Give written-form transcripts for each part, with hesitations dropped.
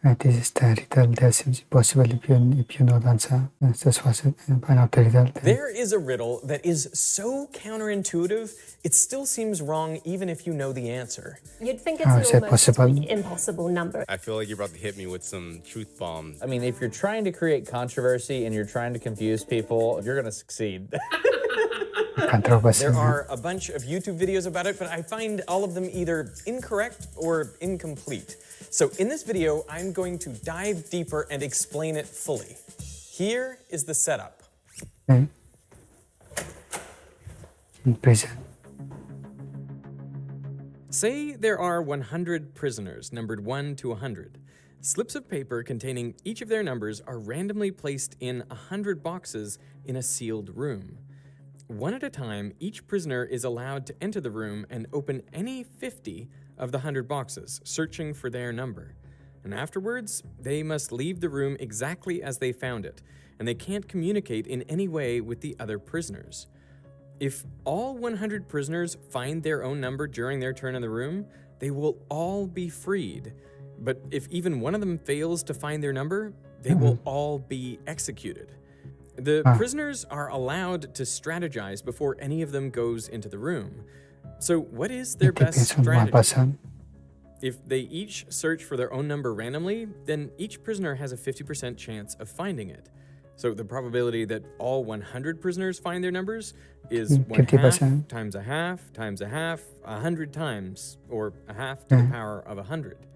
This is the riddle. There seems possible if you know the answer. Just watch it and find out the riddle. There is a riddle that is so counterintuitive, it still seems wrong even if you know the answer. You'd think it's How an is that almost possible? impossible number. I feel like you're about to hit me with some truth bombs. I mean, if you're trying to create controversy and you're trying to confuse people, you're gonna succeed. Controversy. There are a bunch of YouTube videos about it, but I find all of them either incorrect or incomplete. So in this video, I'm going to dive deeper and explain it fully. Here is the setup. Okay. In prison. Say there are 100 prisoners, numbered 1 to 100. Slips of paper containing each of their numbers are randomly placed in 100 boxes in a sealed room. One at a time, each prisoner is allowed to enter the room and open any 50 of the 100 boxes, searching for their number. And afterwards, they must leave the room exactly as they found it, and they can't communicate in any way with the other prisoners. If all 100 prisoners find their own number during their turn in the room, they will all be freed. But if even one of them fails to find their number, they will all be executed. The prisoners are allowed to strategize before any of them goes into the room. So what is their best strategy? If they each search for their own number randomly, then each prisoner has a 50% chance of finding it. So the probability that all 100 prisoners find their numbers is 1/2 times a half times a half 100 times, or a half to the power of 100.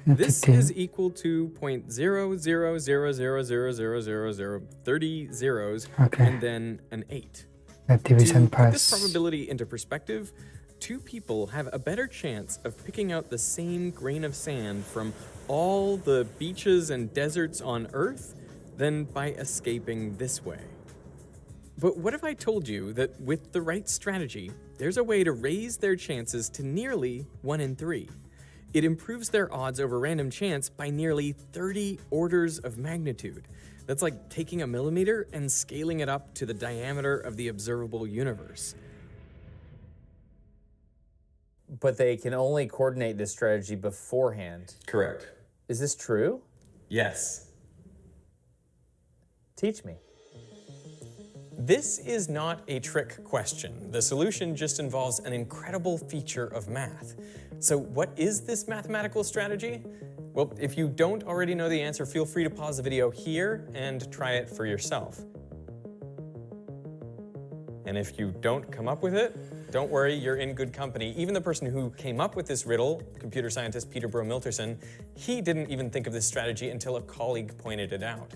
This is equal to 0.00000030 zeros and then an 8. The division To put this probability into perspective, two people have a better chance of picking out the same grain of sand from all the beaches and deserts on Earth than by escaping this way. But what if I told you that with the right strategy, there's a way to raise their chances to nearly 1 in 3? It improves their odds over random chance by nearly 30 orders of magnitude. That's like taking a millimeter and scaling it up to the diameter of the observable universe. But they can only coordinate this strategy beforehand. Correct. Is this true? Yes. Teach me. This is not a trick question. The solution just involves an incredible feature of math. So what is this mathematical strategy? Well, if you don't already know the answer, feel free to pause the video here and try it for yourself. And if you don't come up with it, don't worry, you're in good company. Even the person who came up with this riddle, computer scientist Peter Milterson, he didn't even think of this strategy until a colleague pointed it out.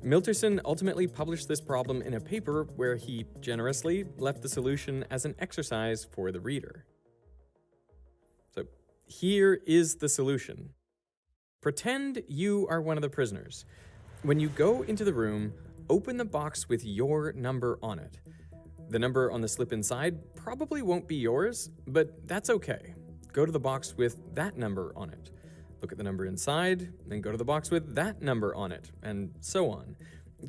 Milterson ultimately published this problem in a paper where he generously left the solution as an exercise for the reader. So here is the solution. Pretend you are one of the prisoners. When you go into the room, open the box with your number on it. The number on the slip inside probably won't be yours, but that's okay. Go to the box with that number on it. Look at the number inside, then go to the box with that number on it, and so on.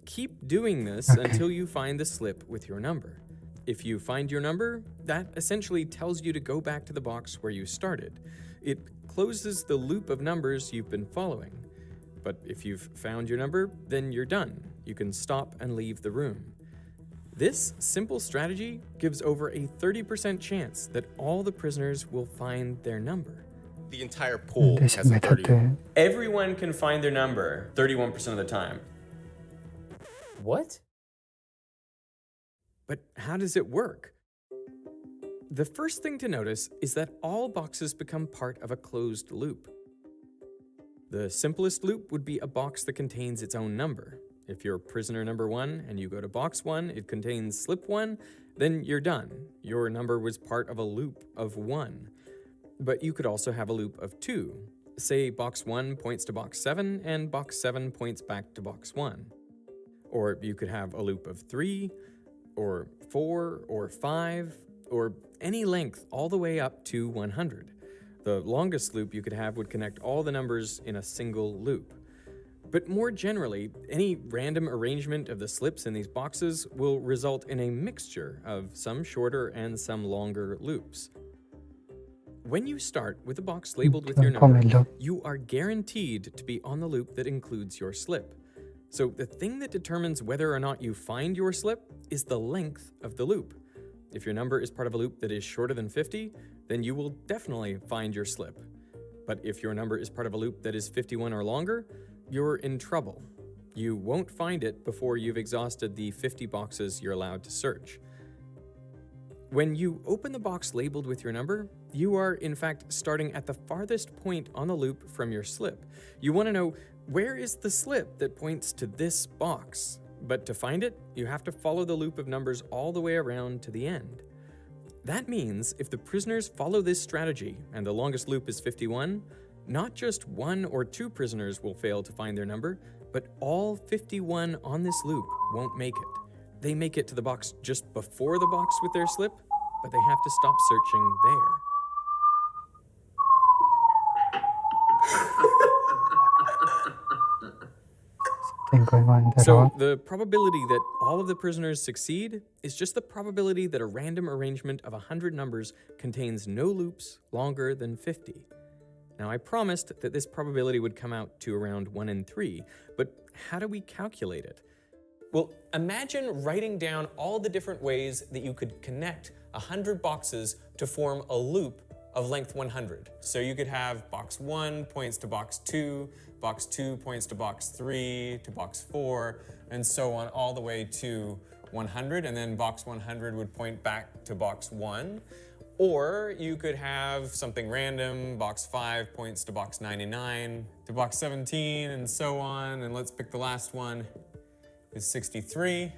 Keep doing this until you find the slip with your number. If you find your number, that essentially tells you to go back to the box where you started. It closes the loop of numbers you've been following. But if you've found your number, then you're done. You can stop and leave the room. This simple strategy gives over a 30% chance that all the prisoners will find their number. The entire pool has a 30. Everyone can find their number 31% of the time. What? But how does it work? The first thing to notice is that all boxes become part of a closed loop. The simplest loop would be a box that contains its own number. If you're prisoner number 1 and you go to box 1, it contains slip 1, then you're done. Your number was part of a loop of 1. But you could also have a loop of 2. Say box 1 points to box 7 and box 7 points back to box 1. Or you could have a loop of 3, or 4, or 5, or any length all the way up to 100. The longest loop you could have would connect all the numbers in a single loop. But more generally, any random arrangement of the slips in these boxes will result in a mixture of some shorter and some longer loops. When you start with a box labeled with 就 your 是碰 number, 没了。 you are guaranteed to be on the loop that includes your slip. So the thing that determines whether or not you find your slip is the length of the loop. If your number is part of a loop that is shorter than 50, then you will definitely find your slip. But if your number is part of a loop that is 51 or longer, you're in trouble. You won't find it before you've exhausted the 50 boxes you're allowed to search. When you open the box labeled with your number, you are in fact starting at the farthest point on the loop from your slip. You want to know, where is the slip that points to this box? But to find it, you have to follow the loop of numbers all the way around to the end. That means if the prisoners follow this strategy and the longest loop is 51, not just 1 or 2 prisoners will fail to find their number, but all 51 on this loop won't make it. They make it to the box just before the box with their slip, but they have to stop searching there. going on in the So row. the probability that all of the prisoners succeed is just the probability that a random arrangement of 100 numbers contains no loops longer than 50. Now, I promised that this probability would come out to around 1 in 3, but how do we calculate it? Well, imagine writing down all the different ways that you could connect 100 boxes to form a loop of length 100. So you could have box 1 points to box 2 points to box 3, to box 4, and so on all the way to 100, and then box 100 would point back to box 1. Or you could have something random, box 5 points to box 99, to box 17, and so on, and let's pick the last one, is 63,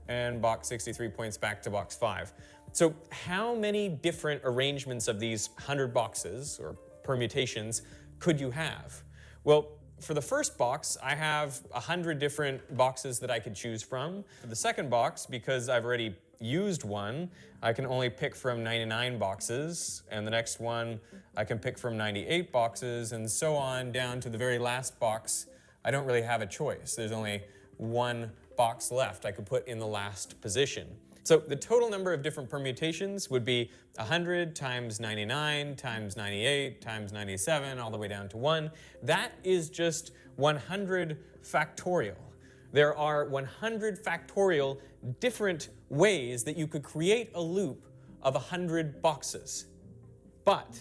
and box 63 points back to box 5. So how many different arrangements of these 100 boxes, or permutations, could you have? Well, for the first box, I have 100 different boxes that I could choose from. For the second box, because I've already used one, I can only pick from 99 boxes, and the next one I can pick from 98 boxes, and so on down to the very last box. I don't really have a choice. There's only one box left I could put in the last position. So the total number of different permutations would be 100 times 99 times 98 times 97 all the way down to 1. That is just 100 factorial. There are 100 factorial different ways that you could create a loop of 100 boxes. But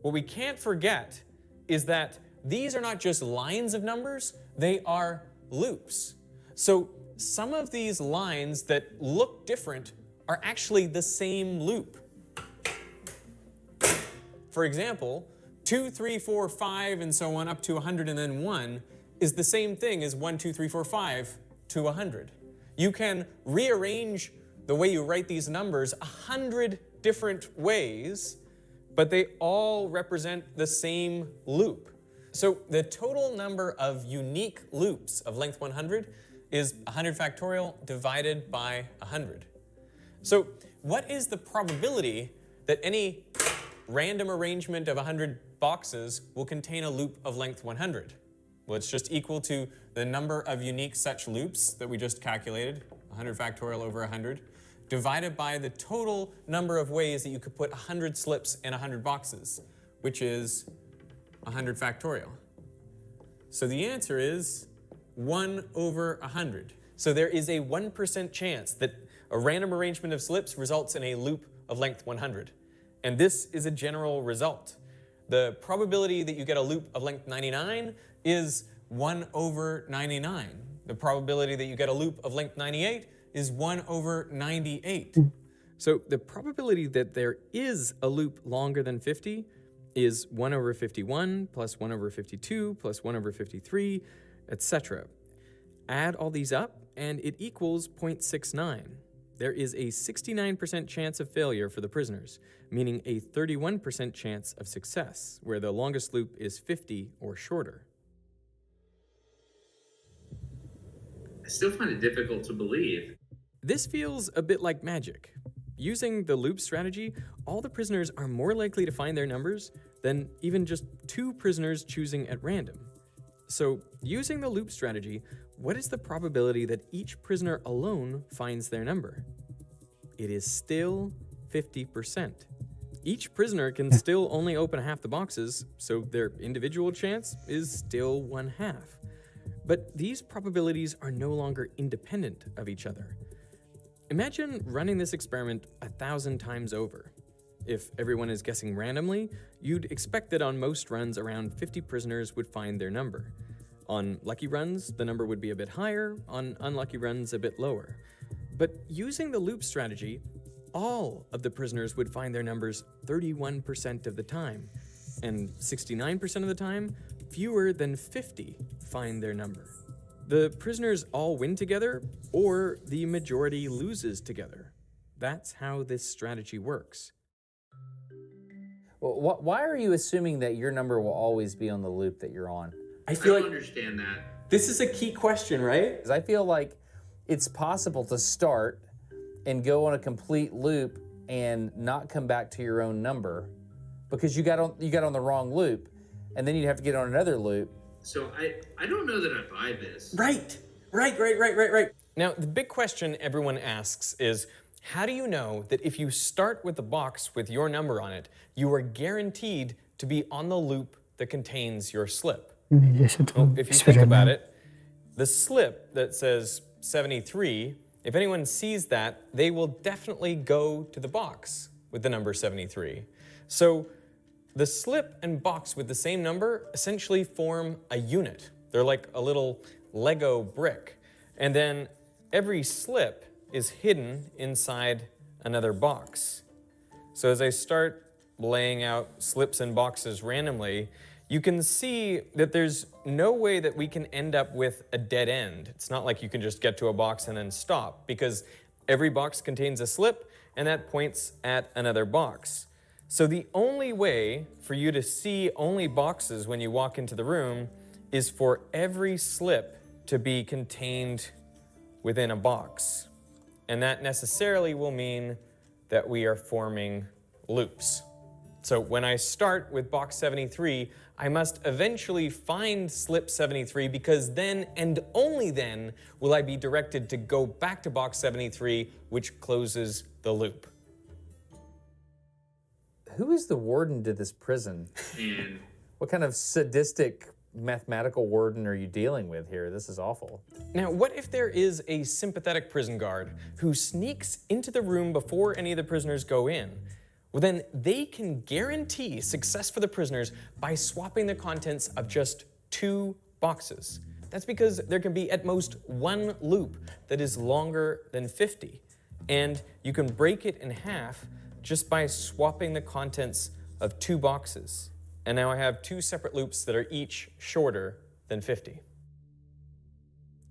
what we can't forget is that these are not just lines of numbers, they are loops. So some of these lines that look different are actually the same loop. For example, 2, 3, 4, 5, and so on up to 100 and then 1 is the same thing as 1, 2, 3, 4, 5 to 100. You can rearrange the way you write these numbers 100 different ways, but they all represent the same loop. So the total number of unique loops of length 100 is 100 factorial divided by 100. So what is the probability that any random arrangement of 100 boxes will contain a loop of length 100? Well, it's just equal to the number of unique such loops that we just calculated, 100 factorial over 100, divided by the total number of ways that you could put 100 slips in 100 boxes, which is 100 factorial. So the answer is 1 over 100. So there is a 1% chance that a random arrangement of slips results in a loop of length 100. And this is a general result. The probability that you get a loop of length 99 is 1 over 99. The probability that you get a loop of length 98 is 1 over 98. So the probability that there is a loop longer than 50 is 1 over 51 plus 1 over 52 plus 1 over 53, etc. Add all these up, and it equals 0.69. There is a 69% chance of failure for the prisoners, meaning a 31% chance of success, where the longest loop is 50 or shorter. I still find it difficult to believe. This feels a bit like magic. Using the loop strategy, all the prisoners are more likely to find their numbers than even just 2 prisoners choosing at random. So, using the loop strategy, what is the probability that each prisoner alone finds their number? It is still 50%. each prisoner can still only open half the boxes, so their individual chance is still 1/2. But these probabilities are no longer independent of each other. Imagine running this experiment 1,000 times over. If everyone is guessing randomly, you'd expect that on most runs around 50 prisoners would find their number. On lucky runs, the number would be a bit higher, on unlucky runs a bit lower. But using the loop strategy, all of the prisoners would find their numbers 31% of the time, and 69% of the time, fewer than 50 find their number. The prisoners all win together, or the majority loses together. That's how this strategy works. Well, why are you assuming that your number will always be on the loop that you're on? I I feel don't like understand that. this is a key question, right? Because I feel like it's possible to start and go on a complete loop and not come back to your own number because you got on the wrong loop, and then you'd have to get on another loop. So I don't know that I buy this. Right. Now, the big question everyone asks is, how do you know that if you start with a box with your number on it, you are guaranteed to be on the loop that contains your slip? Well, if you think about it, the slip that says 73, if anyone sees that, they will definitely go to the box with the number 73. So the slip and box with the same number essentially form a unit. They're like a little Lego brick. And then every slip is hidden inside another box. So as I start laying out slips and boxes randomly, you can see that there's no way that we can end up with a dead end. It's not like you can just get to a box and then stop, because every box contains a slip and that points at another box. So the only way for you to see only boxes when you walk into the room is for every slip to be contained within a box. And that necessarily will mean that we are forming loops. So when I start with box 73, I must eventually find slip 73, because then and only then will I be directed to go back to box 73, which closes the loop. Who is the warden to this prison? And What kind of sadistic mathematical warden are you dealing with here? This is awful. Now, what if there is a sympathetic prison guard who sneaks into the room before any of the prisoners go in? Well, then they can guarantee success for the prisoners by swapping the contents of just 2 boxes. That's because there can be at most 1 loop that is longer than 50. And you can break it in half just by swapping the contents of 2 boxes. And now I have 2 separate loops that are each shorter than 50.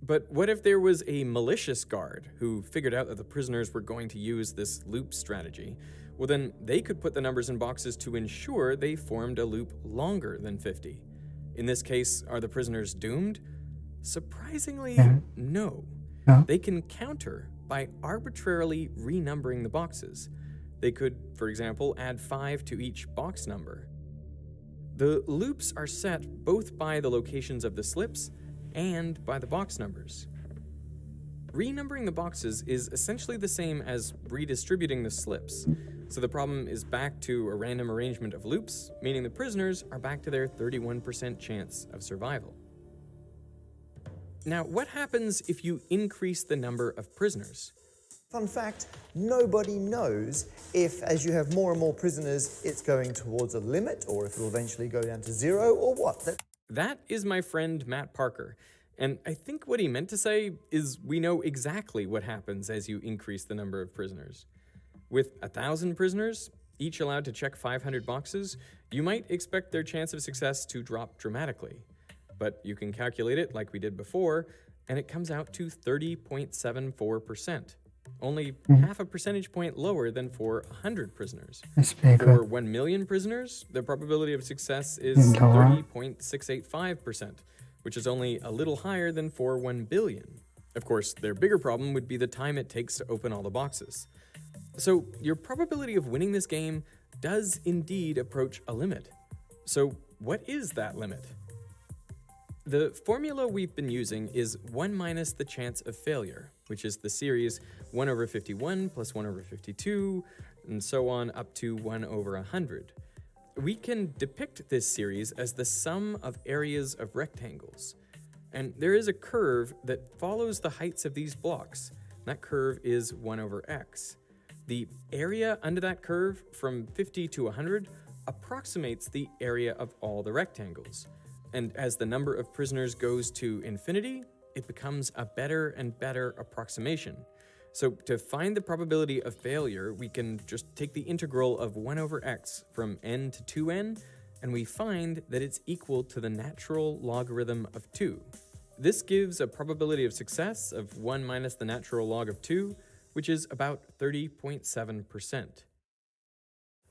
But what if there was a malicious guard who figured out that the prisoners were going to use this loop strategy? Well, then they could put the numbers in boxes to ensure they formed a loop longer than 50. In this case, are the prisoners doomed? Surprisingly, no. They can counter by arbitrarily renumbering the boxes. They could, for example, add 5 to each box number. The loops are set both by the locations of the slips and by the box numbers. Renumbering the boxes is essentially the same as redistributing the slips, so the problem is back to a random arrangement of loops, meaning the prisoners are back to their 31% chance of survival. Now, what happens if you increase the number of prisoners? Fun fact, nobody knows if, as you have more and more prisoners, it's going towards a limit, or if it'll eventually go down to 0, or what. That is my friend Matt Parker, and I think what he meant to say is we know exactly what happens as you increase the number of prisoners. With 1,000 prisoners, each allowed to check 500 boxes, you might expect their chance of success to drop dramatically. But you can calculate it like we did before, and it comes out to 30.74%. Only half a percentage point lower than for 100 prisoners. For 1 million prisoners, the probability of success is 30.685%, which is only a little higher than for 1 billion. Of course, their bigger problem would be the time it takes to open all the boxes. So your probability of winning this game does indeed approach a limit. So what is that limit? The formula we've been using is 1 minus the chance of failure, which is the series 1 over 51 plus 1 over 52, and so on up to 1 over 100. We can depict this series as the sum of areas of rectangles. And there is a curve that follows the heights of these blocks. That curve is 1 over x. The area under that curve from 50 to 100 approximates the area of all the rectangles. And as the number of prisoners goes to infinity, it becomes a better and better approximation. So to find the probability of failure, we can just take the integral of 1 over x from n to 2n, and we find that it's equal to the natural logarithm of 2. This gives a probability of success of 1 minus the natural log of 2, which is about 30.7%.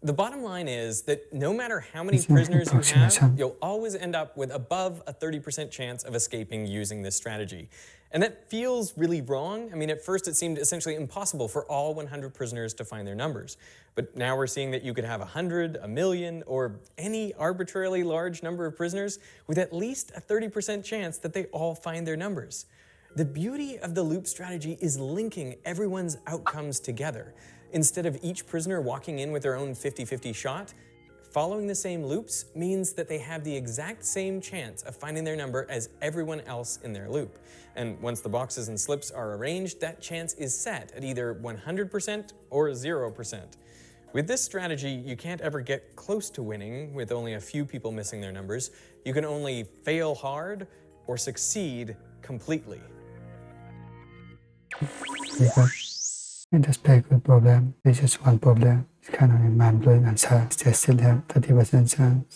The bottom line is that no matter how many prisoners you have, you'll always end up with above a 30% chance of escaping using this strategy. And that feels really wrong. I mean, at first it seemed essentially impossible for all 100 prisoners to find their numbers. But now we're seeing that you could have 100, 1,000,000, or any arbitrarily large number of prisoners with at least a 30% chance that they all find their numbers. The beauty of the loop strategy is linking everyone's outcomes together. Instead of each prisoner walking in with their own 50-50 shot, following the same loops means that they have the exact same chance of finding their number as everyone else in their loop. And once the boxes and slips are arranged, that chance is set at either 100% or 0%. With this strategy, you can't ever get close to winning with only a few people missing their numbers. You can only fail hard or succeed completely. In this good problem, there's just one problem. It's kind of a mind-blowing answer. Still have 30% chance.